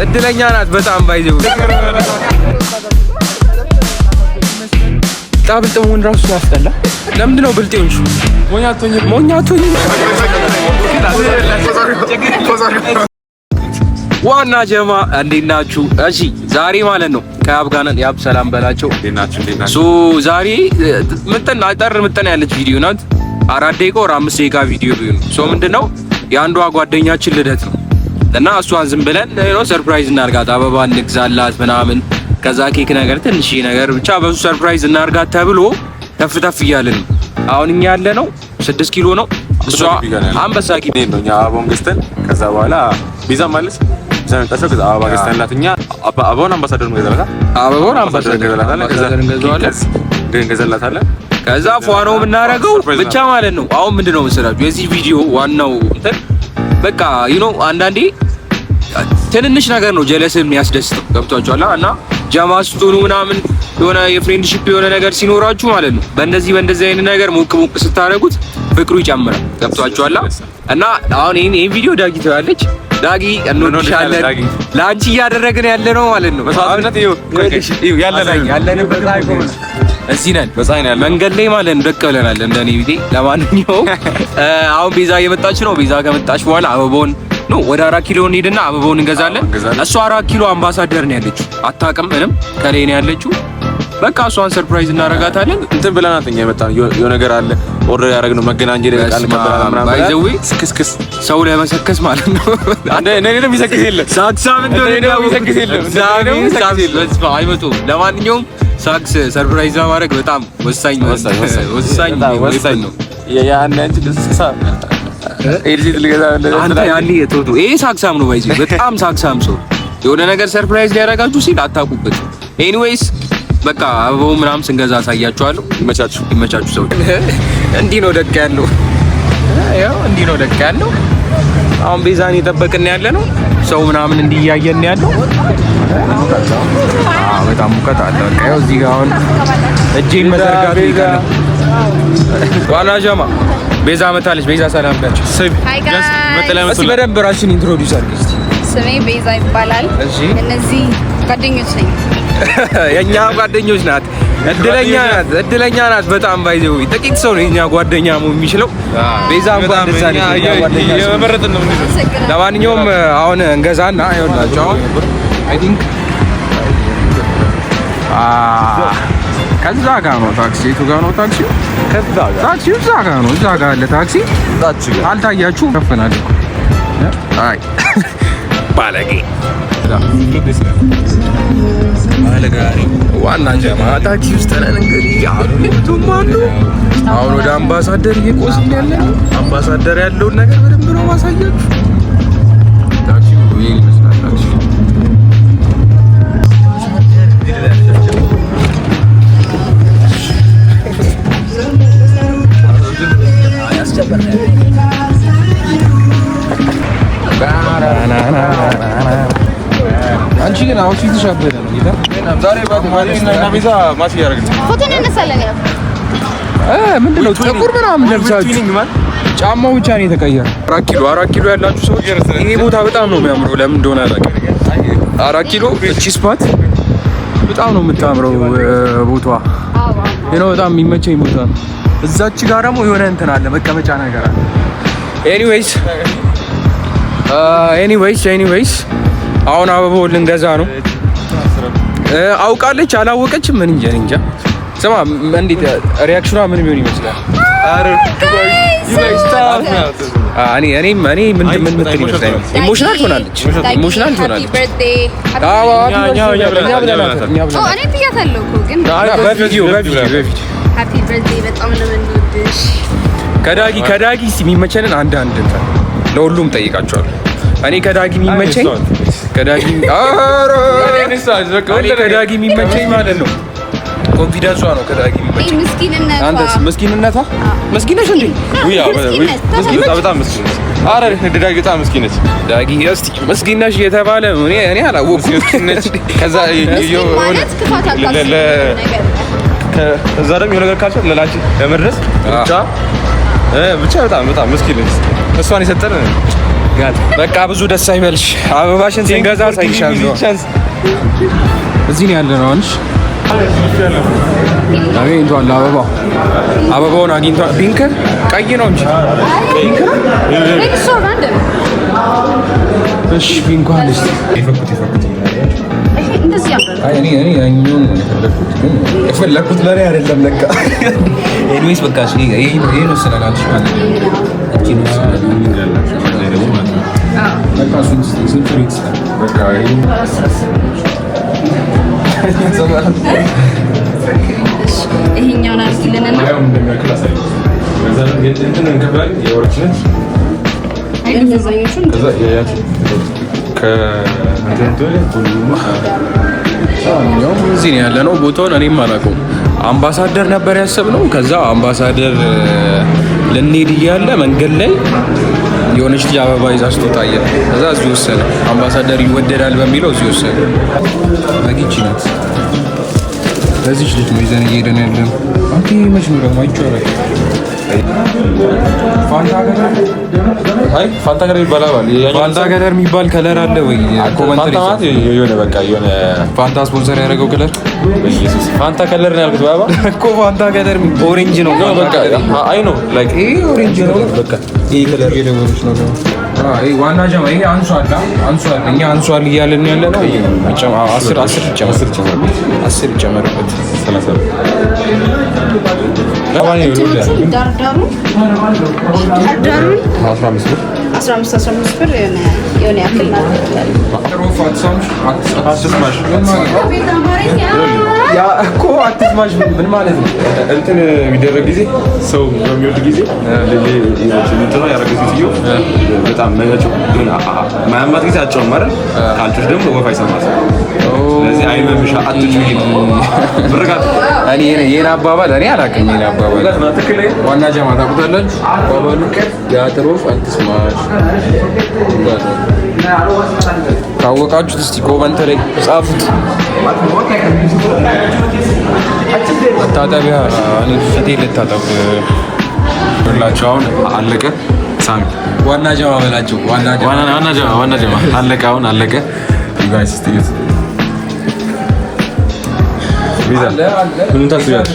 እድለኛ ናት በጣም ባይዘው ብልጥ መሆን ራሱ ያስጠላ። ለምንድን ነው ብልጥ ሆንሽ? ሞኛቶኝ ዋና ጀማ እንዴት ናችሁ? እሺ ዛሬ ማለት ነው ከያብ ጋር ነን። ያብ ሰላም በላቸው። ዛሬ ምጥን ያለች ቪዲዮ ናት። 4 ደቂቃ ወር 5 ደቂቃ ቪዲዮ ነው። ምንድነው የአንዷ ጓደኛችን ልደት ነው እና እሷን ዝም ብለን ነው ሰርፕራይዝ እናርጋት፣ አበባ እንግዛላት ምናምን፣ ከዛ ኬክ ነገር ትንሽ ነገር ብቻ በሱ ሰርፕራይዝ እናርጋት ተብሎ ተፍተፍ እያልን ነው። አሁን እኛ ያለ ነው 6 ኪሎ ነው። እሷ አንበሳ ኪሎ ነው። እኛ አበባውን ገዝተን ከዛ በኋላ ቢዛ ማለት ዘመንታቸው ከዛ አበባ ገዝተንላት እኛ አበባውን አምባሳደር ነው ገዛላታለን። ከዛ ፏ ነው የምናረገው ብቻ ማለት ነው። አሁን ምንድነው መሰላችሁ የዚህ ቪዲዮ ዋናው እንትን በቃ አንዳንዴ ትንንሽ ነገር ነው ጀለስን የሚያስደስተው ገብቷችኋል። እና ጀማ ስትሆኑ ምናምን የሆነ የፍሬንድሺፕ የሆነ ነገር ሲኖራችሁ ማለት ነው በእንደዚህ አይነት ነገር ሞቅ ስታረጉት ፍቅሩ ይጨምራል። ገብቷችኋል። እና አሁን ይሄን ቪዲዮ ዳጊ ትላለች። ዳጊ እንወድሻለን ላንቺ እያደረግን ያለ ነው ማለት ነው። በሳውነት ያለንበት አይፎን እዚህ ነን መንገድ ላይ ማለት ነው። ደቅ ብለናል እንደኔ ቪዲዮ። ለማንኛውም አሁን ቤዛ እየመጣች ነው። ቤዛ ከመጣች በኋላ አበባውን ነው ወደ 4 ኪሎ እንሄድና አበባውን እንገዛለን። እሷ 4 ኪሎ አምባሳደር ነው ያለችው፣ አታውቅም ምንም ከላይ ነው ያለችው። በቃ እሷን ሰርፕራይዝ እናረጋታለን። እንትን ብለናት እኛ የመጣነው የሆነ ነገር አለ ኦርደር ያደረግነው መገናኛ ላይ ቃል መበላላ ምናምን ባይዘው ስክስክስ ሰው ላይ መሰከስ ማለት ነው። እኔ ነው የሚሰክስ የለም ሳክሳም እንደሆነ ነው የሚሰክስ የለም። አይመጡም። ለማንኛውም ሳክስ ሰርፕራይዝ ማድረግ በጣም ወሳኝ ነው። ያን አንቺ ደስሳ ኤርጂት ልገዛ አንተ ያሊ የቶቶ ይሄ ሳክሳም ነው ባይዘው በጣም ሳክሳም ሰው የሆነ ነገር ሰርፕራይዝ ሊያደርጋችሁ ሲል አታውቁበት። ኤኒዌይስ በቃ አበባው ምናምን ስንገዛ አሳያችኋለሁ። ይመቻችሁ ሰው። እንዲህ ነው ደቅ ያለው። ያው እንዲህ ነው ደቅ ያለው። አሁን ቤዛን እየጠበቅን ያለ ነው። ሰው ምናምን እንዲያየን ያለው። በጣም ሙቀት አለ። በቃ ያው እዚህ ጋር አሁን እጄን መዘርጋት ይቀር። ዋና ጀማ ቤዛ መታለች። ቤዛ ሰላም ናችሁ? እስኪ በደንብ ራስሽን ኢንትሮዲዩስ አድርጊ እስኪ። ስሜ ቤዛ ይባላል። እነዚህ ጓደኞች ነኝ። የኛ ጓደኞች ናት። እድለኛ ናት በጣም ባይዘው ጥቂት ሰው ነው የኛ ጓደኛ የሚችለው። ቤዛ እንኳን እንደዛ ነው። ለማንኛውም አሁን እንገዛና ይኸውላችሁ አሁን አይ ቲንክ ከዛ ጋር ነው ታክሲ። የቱ ጋር ነው ታክሲ? ታክሲው እዛ ጋር ነው። እዛ ጋር አለ ታክሲ። አልታያችሁ? ከፈናል እኮ አይ ባለጌ ዋና ጀማ ታክሲ ውስጥ ነን። እንግዲህ አሁን ወደ አምባሳደር እየቆስን ያለ ነው። አምባሳደር ያለውን ነገር በደንብ ነው ማሳያችሁ። ታክሲው ይሄን ይመስላል። ታክሲው አንቺ ግን አሁን ፊትሽ አበደ ነው ጌታ። ዛሬ ባትማሪና ቤዛ ማሽ ያረጋግጥ ፎቶ እንነሳለን። ያው ምንድነው ጥቁር ምናምን ለብሳችሁ ጫማው ብቻ ነው የተቀየረ። 4 ኪሎ ያላችሁ ሰዎች ይሄ ቦታ በጣም ነው የሚያምረው። ለምን እንደሆነ አላውቅም። 4 ኪሎ እቺ ስፓት በጣም ነው የምታምረው ቦታዋ። ነው በጣም የሚመቸኝ ቦታ ነው። እዛች ጋር ደግሞ የሆነ እንትን አለ መቀመጫ ነገር አለ። ኤኒዌይስ አሁን አበባው ልንገዛ ነው። አውቃለች አላወቀችም ምን እንጃ። ስማ እንዴት ሪአክሽኗ ምን ቢሆን ይመስላል? እኔ ምን ምትል ይመስላል? ኢሞሽናል ትሆናለች። ከዳጊ የሚመቸንን አንድ ለሁሉም ጠይቃቸዋለሁ። እኔ ከዳጊ የሚመቸኝ ከዳጊ የሚመቸኝ ማለት ነው ኮንፊደንሷ ነው። ከዳጊ የሚመቸኝ አንተስ ምስኪንነቷ? ምስኪን ነሽ እንዴ? በጣም ምስኪን ነች። ኧረ ዳጊ በጣም ምስኪን ነች። ዳጊ እስቲ ምስኪን ነሽ እየተባለ እኔ አላወኩም። ከዛ እዛ ደግሞ የሆነ ነገር ካልቻት ለላንቺ ለመድረስ ብቻ በጣም ምስኪን ነች። እሷን የሰጠን በቃ ብዙ ደስ አይበልሽ። አበባሽን ስንገዛ ሳይሻለው እዚህ ነው ያለነው። አንቺ አግኝቷል አበባውን አግኝቷል። ፒንክ ቀይ ነው እንጂ እሺ ፒንኳን እስቲ የፈለኩት ለኔ አይደለም ለካ። ኤኒዌይስ በቃ ይሄ ነው ስላላልሽ ማለት ነው። ይሄኛውን አርግልንና እዚህ ነው ያለነው። ቦታውን እኔም አላውቀውም። አምባሳደር ነበር ያሰብነው። ከዛ አምባሳደር ልንሄድ እያለ መንገድ ላይ የሆነች ልጅ አበባ ይዛ ስትወጣ አየን። ከዛ እዚህ ወሰነ። አምባሳደር ይወደዳል በሚለው እዚህ ወሰነ። አግኝቼ ናት ለዚች ልጅ ነው ይዘን እየሄድን ያለን። አንተ መች ነው ደግሞ አይቼዋለሁ። ፋንታ ገደር ይባላል። ፋንታ ገደር የሚባል ከለር አለ ወይ? ኮመንትሪ የሆነ በቃ የሆነ ፋንታ ስፖንሰር ያደረገው ከለር ፋንታ ከለር ነው ያልኩት ባባ እኮ ፋንታ ገደር ኦሬንጅ ነው በቃ አይ ነው ላይክ ይሄ ኦሬንጅ ነው በቃ ይሄ ከለር የደወለች ነው ደግሞ ይሄ ዋና ጀማ ይሄ አንሷል እኛ አንሷል እያለን ያለ ነው። 10 ይጨመርበት 30 ዳርዳሩ 15 ብር የሆነ ያክል ነው። ያ እኮ አትስማሽ ምን ማለት ነው? እንትን የሚደረግ ጊዜ ሰው በሚወድ ጊዜ እንትና ያደረገ ሴትዮ በጣም ማያማት ጊዜ አጨው ማለት ካልቶች ደግሞ ወፍ አይሰማት። ስለዚህ አይመምሻ አትጩ ብርጋት እኔ የኔ አባባል እኔ አላውቅም። የኔ አባባል ዋና ጀማ ታውቁታላችሁ? አባባሉ ያጥሮፍ አትስማሽ ካወቃችሁት እስቲ ኮመንት ላይ ጻፉት። መታጠቢያ እኔ ፊቴ ልታጠብ ብላችሁ አሁን አለቀ። ሳሚ ዋና ጀማ በላችሁ። ዋና ጀማ አለቀ። አሁን አለቀ። ጋይስ እስቲ ቢዛ ምን ታስቢያለሽ?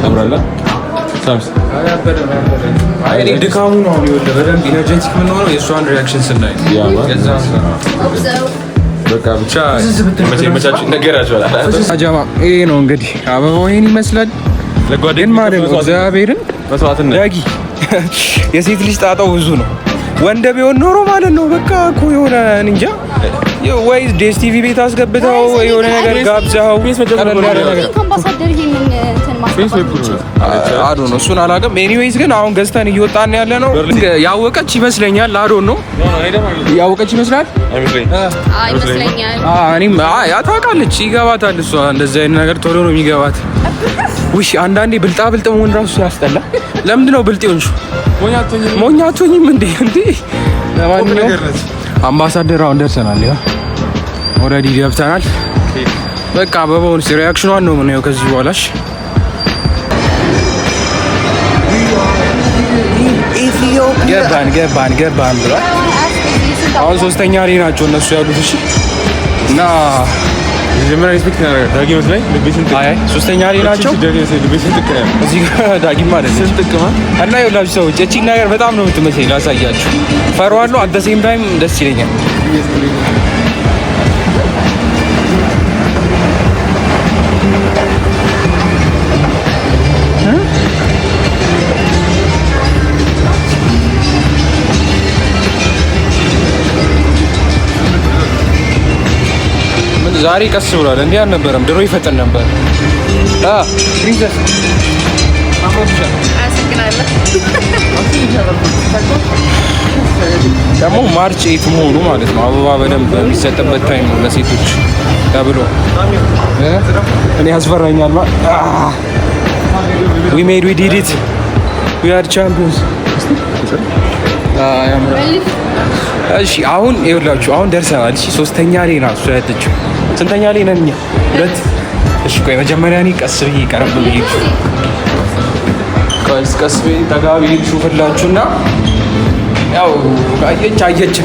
አብራላ ሳምስ አይ ድካሙ ነው የሚወደ በደንብ ኢነርጄቲክ የምንሆነው የእሷን ሪያክሽን ስናይ በቃ ብቻ መቼ ነገራችኋል። ጀማ ይሄ ነው እንግዲህ አበባው ይሄን ይመስላል። ለጓደኛ ማለት ነው እግዚአብሔርን መስዋዕትነት ዳጊ የሴት ልጅ ጣጣው ብዙ ነው። ወንድ ቢሆን ኖሮ ማለት ነው በቃ እኮ የሆነ እንጃ ወይ ዴስ ቲቪ ቤት አስገብተው የሆነ ነገር ጋብዘው አዶ ነው እሱን አላውቅም። ኤኒዌይስ ግን አሁን ገዝተን እየወጣን ያለ ነው። ያወቀች ይመስለኛል። አዶ ነው ያወቀች ይመስላል እኔም ታውቃለች፣ ይገባታል። እሷ እንደዚህ አይነት ነገር ቶሎ ነው የሚገባት። ውይ አንዳንዴ ብልጣ ብልጥ መሆን ራሱ ያስጠላ። ለምንድን ነው ብልጥ ሆንሽ? ሞኛቶኝም እንዴ? ለማንኛውም አምባሳደር አሁን ደርሰናል። ያ ኦልሬዲ ገብተናል። በቃ አበባውን ሪያክሽኗን ነው የምናየው ከዚህ በኋላሽ። ገባን ብሏል። አሁን ሶስተኛ ላይ ናቸው እነሱ ያሉት። እሺ እና የመጀመሪያ ሪስፔክት ያደርጋል ዳጊ መስለኝ ልቤሽን ጥቅ አይ ሶስተኛ ላይ ናቸው። ልቤሽን ጥቅ ነው እዚህ ዳጊ ማለት ነው ጥቅማ እና ይኸውላችሁ ሰዎች እቺ ነገር በጣም ነው የምትመቸኝ። ላሳያችሁ ፈሯለሁ አት ዘ ሴም ታይም ደስ ይለኛል። ዛሬ ቀስ ብሏል። እንዲህ አልነበረም፣ ድሮ ይፈጠን ነበር። ፕሪንሰስ ደግሞ ማርች 8 መሆኑ ማለት ነው አበባ በደንብ የሚሰጥበት ታይም ነው ለሴቶች ተብሎ እኔ ያስፈራኛል። we made we did it we are champions። እሺ አሁን ይኸውላችሁ አሁን ደርሰናል። እሺ ሶስተኛ ላይ ነው እሱ ያለችው። ስንተኛ ላይ ነን እኛ? ሁለት። እሺ ቆይ መጀመሪያ እኔ ቀስ ብዬ ቀረብ ብዬ ቀስ ብዬ ጠጋ ብዬ ሹፍላችሁና ያው አየች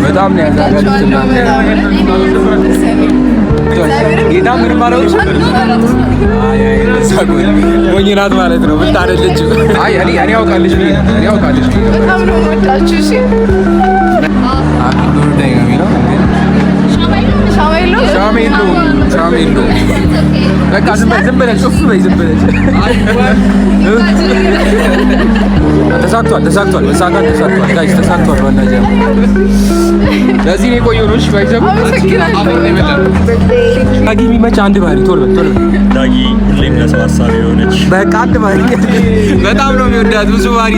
በጣም ነው ያዛጋችሁት። ጌታ ምንም አለውች ሞኝ ናት ማለት ነው። ብታደለችው አይ እኔ ያውቃለች በጣም ነው ወዳችሁ። እሺ ሻሜሎ በቃ ዝም ብለሽ ኡፍ በይ ዝም ብለሽ ተሳክቷል። ጋይስ ተሳክቷል። ወላሂ ለዚህ ነው የቆየው ነው። እሺ ባይዘው ዳጊ የሚመች አንድ ባህሪ ቶሎ በል ዳጊ ሁሌም ለሰው ሀሳቢ የሆነች በቃ አንድ ባህሪ በጣም ነው የሚወዳት። ብዙ ባህሪ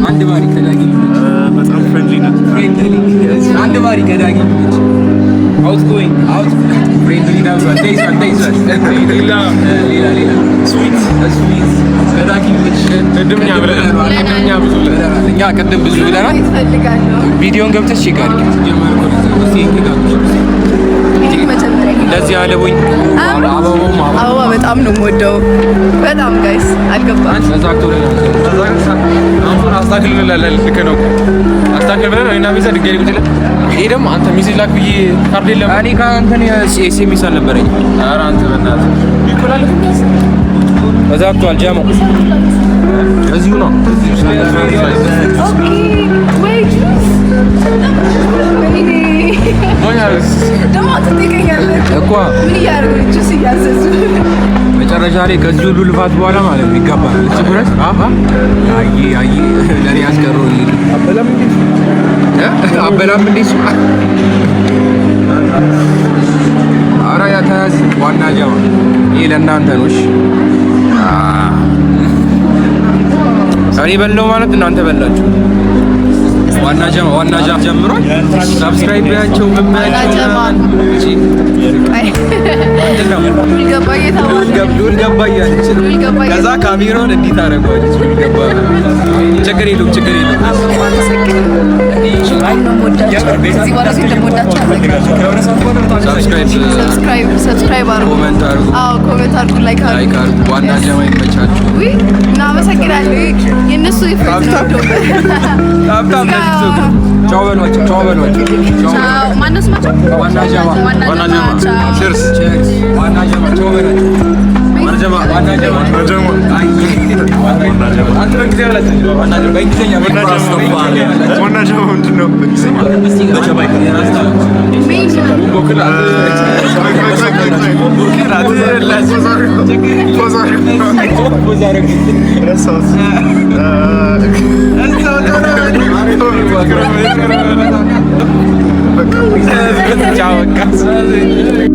አንድ ባህሪ ከዳጊ በጣም ፍሬንድሊ ናት። አንድ ባህሪ ከዳጊ outgoing friendly ነው። ሌላ ስዊት ከዳጊ ቅድም ብዙ ብለናል። ቪዲዮን ገብተሽ ቼክ አድርጊ። እንደዚህ አለቦኝ አበባ በጣም ነው የምወደው። በጣም ጋይስ አልገባም። ይሄ ደግሞ አንተ ሚሴጅ ላክ ብዬ ካርድ የለም። እኔ ከአንተን ኤስኤምኤስ አልነበረኝ። ኧረ አንተ በእናትህ ተዛግቷል። ጀሞ እዚሁ ነው መጨረሻ ላይ ከዚህ ሁሉ ልፋት በኋላ ማለት ነው ይገባል። ትኩረት አይ ለኔ ያስቀሩ አበላም እንዴ ኧረ ያተያዝ ዋና ጀማ ይሄ ለእናንተ ነው። እሺ እኔ በላው ማለት እናንተ በላችሁ። ዋና ጀማ ጀምሯል። ሰብስክራይብ ያቸው ከዛ ካሜራውን እንዲህ ታደርገዋለች። ችግር የለውም ሰብስክራይብ አድርጉ፣ ኮሜንት አድርጉ፣ ላይክ አድርጉ። ዋና ጀማ ይመቻችሁ። እናመሰግናለን። የእነሱ ቻው በሏቸው። ማነው ስማቸው? ዋና ጀማ ቺርስ። ዋና ጀማ ቻው በሏቸው። ቻው